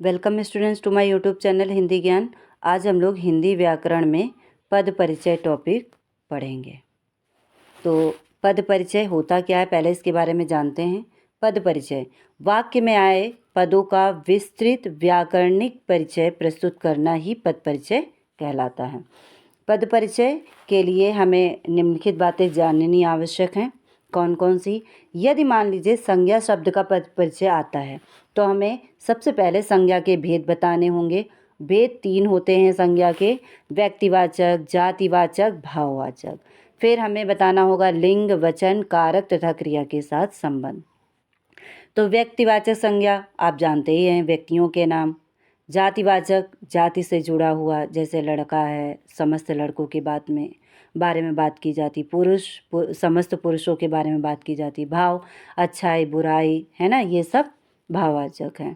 Welcome students to my YouTube channel Hindi Gyan. आज हम लोग हिंदी व्याकरण में पद परिचय टॉपिक पढ़ेंगे। तो पद परिचय होता क्या है, पहले इसके बारे में जानते हैं। पद परिचय वाक्य में आए पदों का विस्तृत व्याकरणिक परिचय प्रस्तुत करना ही पद परिचय कहलाता है। पद परिचय के लिए हमें निम्नलिखित बातें जाननी आवश्यक हैं। कौन कौन सी? यदि मान लीजिए संज्ञा शब्द का पद परिचय आता है तो हमें सबसे पहले संज्ञा के भेद बताने होंगे। भेद 3 होते हैं संज्ञा के: व्यक्तिवाचक, जातिवाचक, भाववाचक। फिर हमें बताना होगा लिंग, वचन, कारक तथा क्रिया के साथ संबंध। तो व्यक्तिवाचक संज्ञा आप जानते ही हैं, व्यक्तियों के नाम। जातिवाचक, जाति से जुड़ा हुआ, जैसे लड़का है, समस्त लड़कों के बारे में बात की जाती। पुरुष, समस्त पुरुषों के बारे में बात की जाती। भाव, अच्छाई, बुराई, है ना, ये सब भाववाचक हैं।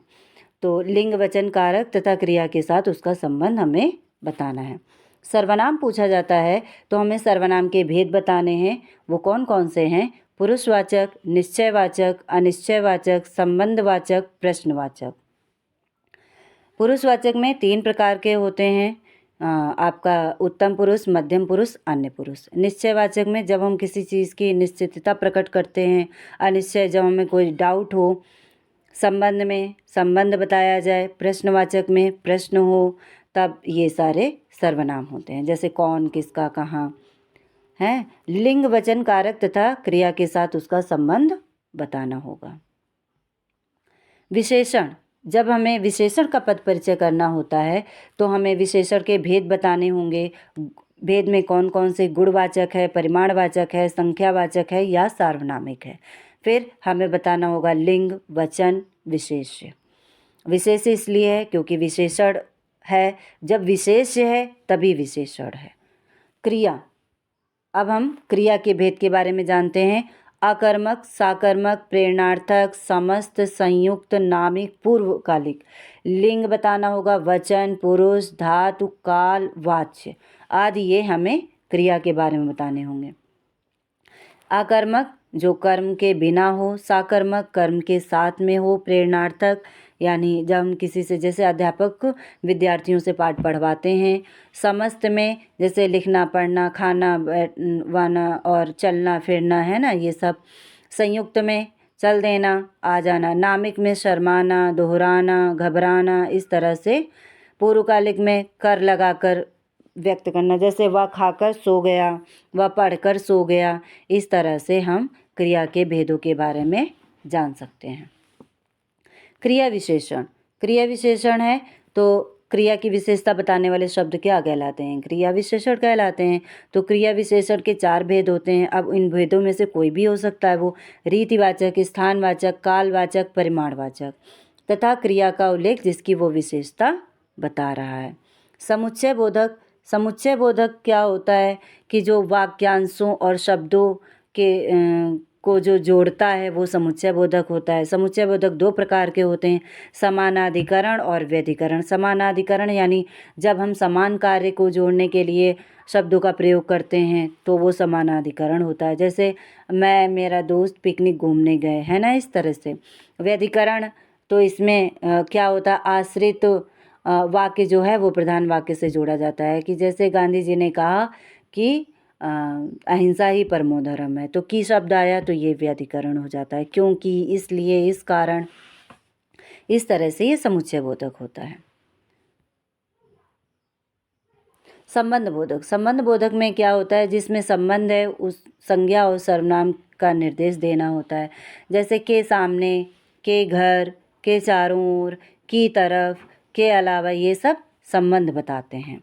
तो लिंग, वचन, कारक तथा क्रिया के साथ उसका संबंध हमें बताना है। सर्वनाम पूछा जाता है तो हमें सर्वनाम के भेद बताने हैं। वो कौन कौन से हैं? पुरुषवाचक, निश्चयवाचक, अनिश्चयवाचक, संबंधवाचक, प्रश्नवाचक। पुरुषवाचक में 3 प्रकार के होते हैं, आपका उत्तम पुरुष, मध्यम पुरुष, अन्य पुरुष। निश्चयवाचक में जब हम किसी चीज़ की निश्चितता प्रकट करते हैं। अनिश्चय जब हमें कोई डाउट हो। संबंध में संबंध बताया जाए। प्रश्नवाचक में प्रश्न हो, तब ये सारे सर्वनाम होते हैं, जैसे कौन, किसका, कहाँ है। लिंग, वचन, कारक तथा क्रिया के साथ उसका संबंध बताना होगा। विशेषण, जब हमें विशेषण का पद परिचय करना होता है तो हमें विशेषण के भेद बताने होंगे। भेद में कौन कौन से गुणवाचक है, परिमाणवाचक है, संख्यावाचक है या सार्वनामिक है। फिर हमें बताना होगा लिंग, वचन, विशेष्य। विशेष्य इसलिए है क्योंकि विशेषण है, जब विशेष्य है तभी विशेषण है। क्रिया, अब हम क्रिया के भेद के बारे में जानते हैं। अकर्मक, साकर्मक, प्रेरणार्थक, समस्त, संयुक्त, नामिक, पूर्वकालिक। लिंग बताना होगा वचन, पुरुष, धातु, काल, वाच्य आदि, ये हमें क्रिया के बारे में बताने होंगे। अकर्मक जो कर्म के बिना हो, साकर्मक कर्म के साथ में हो, प्रेरणार्थक यानी जब हम किसी से, जैसे अध्यापक विद्यार्थियों से पाठ पढ़वाते हैं। समस्त में जैसे लिखना, पढ़ना, खाना, बैठना और चलना फिरना, है ना, ये सब। संयुक्त में चल देना, आ जाना। नामिक में शर्माना, दोहराना, घबराना, इस तरह से। पूर्वकालिक में कर लगाकर व्यक्त करना, जैसे वह खाकर सो गया, वह पढ़कर सो गया। इस तरह से हम क्रिया के भेदों के बारे में जान सकते हैं। क्रिया विशेषण, क्रिया विशेषण है तो क्रिया की विशेषता बताने वाले शब्द क्या कहलाते हैं? क्रिया विशेषण कहलाते हैं। तो क्रिया विशेषण के 4 भेद होते हैं। अब इन भेदों में से कोई भी हो सकता है, वो रीतिवाचक, स्थानवाचक, कालवाचक, परिमाणवाचक तथा क्रिया का उल्लेख जिसकी वो विशेषता बता रहा है। समुच्चय बोधक, समुच्चय बोधक क्या होता है कि जो वाक्यांशों और शब्दों के को जो जोड़ता है वो समुच्चय बोधक होता है। समुच्चय बोधक 2 प्रकार के होते हैं, समानाधिकरण और व्यधिकरण। समानाधिकरण यानी जब हम समान कार्य को जोड़ने के लिए शब्दों का प्रयोग करते हैं तो वो समानाधिकरण होता है, जैसे मैं, मेरा दोस्त पिकनिक घूमने गए, है ना, इस तरह से। व्यधिकरण तो इसमें क्या होता है, आश्रित वाक्य जो है वो प्रधान वाक्य से जोड़ा जाता है, कि जैसे गांधी जी ने कहा कि अहिंसा ही परमो धर्म है, तो की शब्द आया तो ये व्यधिकरण हो जाता है, क्योंकि, इसलिए, इस कारण, इस तरह से ये समुच्चय बोधक होता है। संबंध बोधक, संबंध बोधक में क्या होता है, जिसमें संबंध है उस संज्ञा और सर्वनाम का निर्देश देना होता है, जैसे के सामने, के घर, के चारों ओर, की तरफ, के अलावा, ये सब संबंध बताते हैं।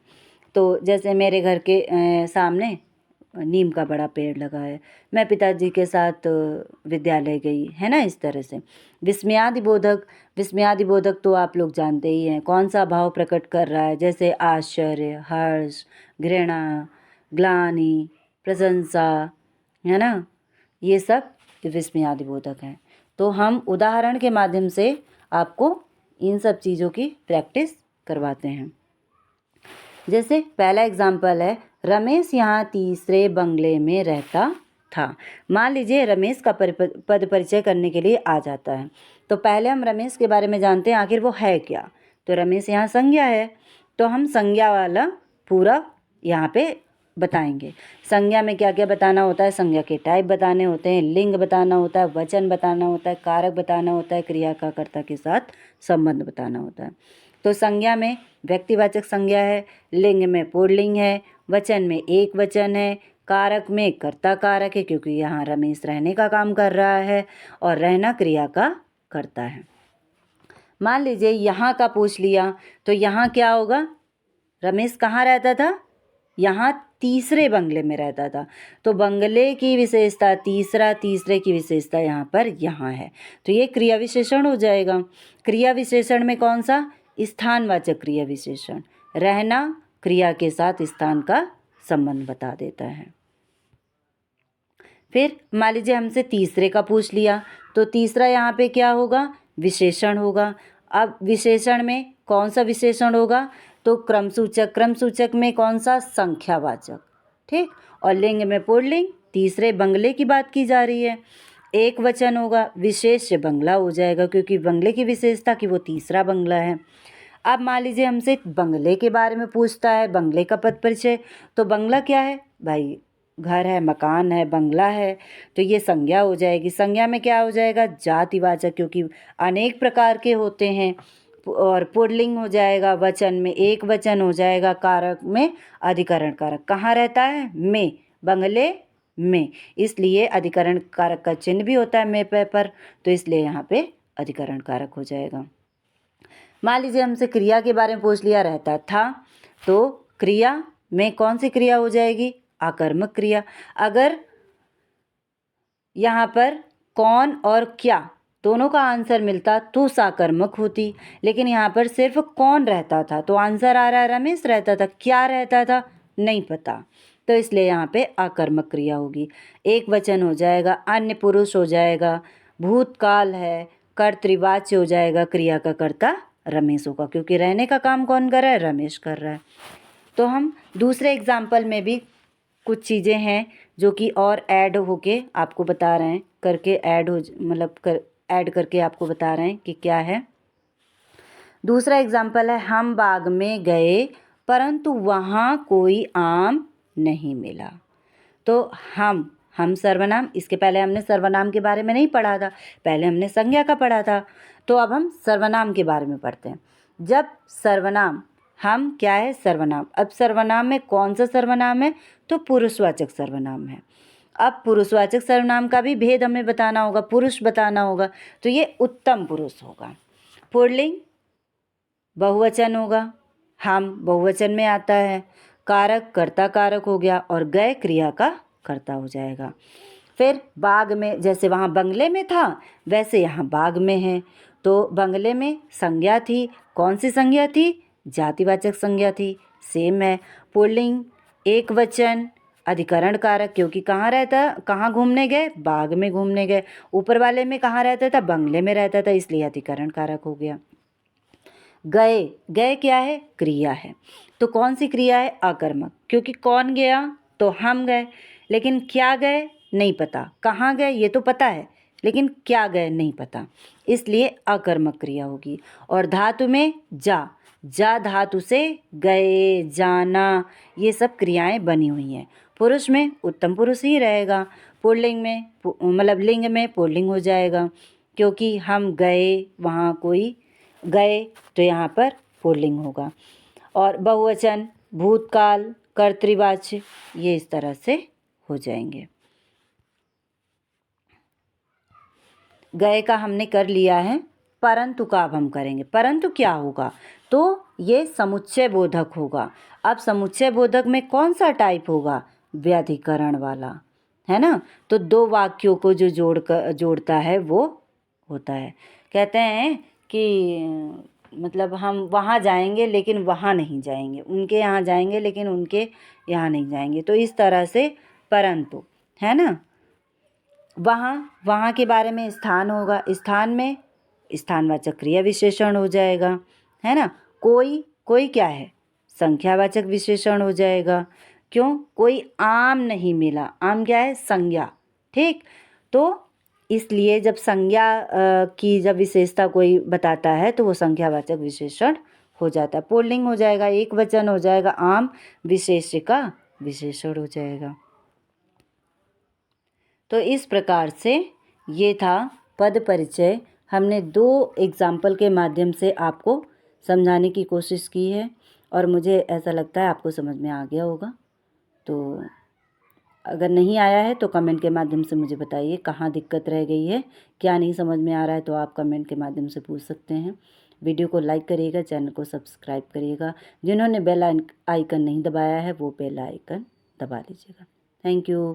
तो जैसे मेरे घर के सामने नीम का बड़ा पेड़ लगा है, मैं पिताजी के साथ विद्यालय गई, है ना, इस तरह से। विस्मयादि बोधक, विस्मयादि बोधक तो आप लोग जानते ही हैं, कौन सा भाव प्रकट कर रहा है, जैसे आश्चर्य, हर्ष, घृणा, ग्लानि, प्रशंसा, है ना, ये सब विस्मयादि बोधक हैं। तो हम उदाहरण के माध्यम से आपको इन सब चीज़ों की प्रैक्टिस करवाते हैं। जैसे पहला एग्जाम्पल है, रमेश यहाँ तीसरे बंगले में रहता था। मान लीजिए रमेश का पद परिचय करने के लिए आ जाता है, तो पहले हम रमेश के बारे में जानते हैं, आखिर वो है क्या। तो रमेश यहाँ संज्ञा है, तो हम संज्ञा वाला पूरा यहाँ पे बताएंगे। संज्ञा में क्या क्या बताना होता है, संज्ञा के टाइप बताने होते हैं, लिंग बताना होता है, वचन बताना होता है, कारक बताना होता है, क्रिया का कर्ता के साथ संबंध बताना होता है। तो संज्ञा में व्यक्तिवाचक संज्ञा है, लिंग में पुल्लिंग है, वचन में एक वचन है, कारक में कर्ता कारक है क्योंकि यहाँ रमेश रहने का काम कर रहा है और रहना क्रिया का कर्ता है। मान लीजिए यहाँ का पूछ लिया तो यहाँ क्या होगा, रमेश कहाँ रहता था, यहाँ तीसरे बंगले में रहता था, तो बंगले की विशेषता तीसरा, तीसरे की विशेषता यहाँ पर यहाँ है, तो ये क्रिया विशेषण हो जाएगा। क्रिया विशेषण में कौन सा, स्थानवाचक क्रिया विशेषण। रहना क्रिया के साथ स्थान का संबंध बता देता है। फिर मान लीजिए हमसे तीसरे का पूछ लिया तो तीसरा यहाँ पे क्या होगा, विशेषण होगा। अब विशेषण में कौन सा विशेषण होगा, तो क्रमसूचक। क्रमसूचक में कौन सा, संख्यावाचक, ठीक। और लिंग में पुल्लिंग, तीसरे बंगले की बात की जा रही है। एक वचन होगा, विशेष्य बंगला हो जाएगा क्योंकि बंगले की विशेषता कि वो तीसरा बंगला है। अब मान लीजिए हमसे बंगले के बारे में पूछता है, बंगले का पद परिचय, तो बंगला क्या है भाई, घर है, मकान है, बंगला है, तो ये संज्ञा हो जाएगी। संज्ञा में क्या हो जाएगा, जातिवाचक क्योंकि अनेक प्रकार के होते हैं, और पुल्लिंग हो जाएगा, वचन में एक वचन हो जाएगा, कारक में अधिकरण कारक। कहाँ रहता है, में, बंगले में, इसलिए अधिकरण कारक का चिन्ह भी होता है में पे पर, तो इसलिए यहाँ पे अधिकरण कारक हो जाएगा। मान लीजिए हमसे क्रिया के बारे में पूछ लिया, रहता था, तो क्रिया में कौन सी क्रिया हो जाएगी, आकर्मक क्रिया। अगर यहाँ पर कौन और क्या दोनों का आंसर मिलता तो साकर्मक होती, लेकिन यहाँ पर सिर्फ कौन रहता था तो आंसर आ रहा है रमेश रहता था, क्या रहता था नहीं पता, तो इसलिए यहाँ पे आकर्मक क्रिया होगी। एक वचन हो जाएगा, अन्य पुरुष हो जाएगा, भूतकाल है, कर्तृवाच्य हो जाएगा, क्रिया का कर्ता रमेश होगा क्योंकि रहने का काम कौन कर रहा है, रमेश कर रहा है। तो हम दूसरे एग्जाम्पल में भी कुछ चीज़ें हैं जो कि और ऐड होके आपको बता रहे हैं, करके ऐड हो मतलब ऐड करके आपको बता रहे हैं कि क्या है। दूसरा एग्जाम्पल है, हम बाग में गए परंतु वहाँ कोई आम नहीं मिला। तो हम सर्वनाम, इसके पहले हमने सर्वनाम के बारे में नहीं पढ़ा था, पहले हमने संज्ञा का पढ़ा था, तो अब हम सर्वनाम के बारे में पढ़ते हैं। जब सर्वनाम, हम क्या है, सर्वनाम। अब सर्वनाम में कौन सा सर्वनाम है, तो पुरुषवाचक सर्वनाम है। अब पुरुषवाचक सर्वनाम का भी भेद हमें बताना होगा, पुरुष बताना होगा, तो ये उत्तम पुरुष होगा। पुल्लिंग बहुवचन होगा, हम बहुवचन में आता है, कारक कर्ता कारक हो गया, और गए क्रिया का कर्ता हो जाएगा। फिर बाग में, जैसे वहाँ बंगले में था वैसे यहाँ बाग में है, तो बंगले में संज्ञा थी, कौन सी संज्ञा थी, जातिवाचक संज्ञा थी, सेम है। पुल्लिंग एक वचन, अधिकरण कारक क्योंकि कहाँ रहता, कहाँ घूमने गए, बाग में घूमने गए। ऊपर वाले में कहाँ रहता था, बंगले में रहता था, इसलिए अधिकरण कारक हो गया। गए, गए क्या है, क्रिया है, तो कौन सी क्रिया है, आकर्मक, क्योंकि कौन गया तो हम गए, लेकिन क्या गए नहीं पता, कहाँ गए ये तो पता है लेकिन क्या गए नहीं पता, इसलिए आकर्मक क्रिया होगी। और धातु में जा, जा धातु से गए, जाना, ये सब क्रियाएं बनी हुई हैं। पुरुष में उत्तम पुरुष ही रहेगा, पुल्लिंग में मतलब लिंग में पुल्लिंग हो जाएगा क्योंकि हम गए, वहाँ कोई गए, तो यहाँ पर पुल्लिंग होगा। और बहुवचन भूतकाल कर्तृवाच्य ये इस तरह से हो जाएंगे। गए का हमने कर लिया है, परंतु का अब हम करेंगे। परंतु क्या होगा, तो ये समुच्चय बोधक होगा। अब समुच्चय बोधक में कौन सा टाइप होगा, व्याधिकरण वाला, है ना। तो दो वाक्यों को जो जोड़ता है वो होता है। कहते हैं कि मतलब हम वहाँ जाएंगे लेकिन वहाँ नहीं जाएंगे, उनके यहाँ जाएंगे लेकिन उनके यहाँ नहीं जाएंगे, तो इस तरह से परंतु, है ना। वहाँ के बारे में स्थान होगा, स्थान में स्थानवाचक क्रिया विशेषण हो जाएगा, है ना। कोई क्या है, संख्यावाचक विशेषण हो जाएगा। क्यों, कोई आम नहीं मिला, आम क्या है, संज्ञा, ठीक। तो इसलिए जब संज्ञा की जब विशेषता कोई बताता है तो वो संख्यावाचक विशेषण हो जाता है। पुल्लिंग हो जाएगा, एक वचन हो जाएगा, आम विशेष्य का विशेषण हो जाएगा। तो इस प्रकार से ये था पद परिचय। हमने 2 एग्जाम्पल के माध्यम से आपको समझाने की कोशिश की है और मुझे ऐसा लगता है आपको समझ में आ गया होगा। तो अगर नहीं आया है तो कमेंट के माध्यम से मुझे बताइए कहाँ दिक्कत रह गई है, क्या नहीं समझ में आ रहा है, तो आप कमेंट के माध्यम से पूछ सकते हैं। वीडियो को लाइक करिएगा, चैनल को सब्सक्राइब करिएगा। जिन्होंने बेल आइकन नहीं दबाया है वो बेल आइकन दबा लीजिएगा। Thank you.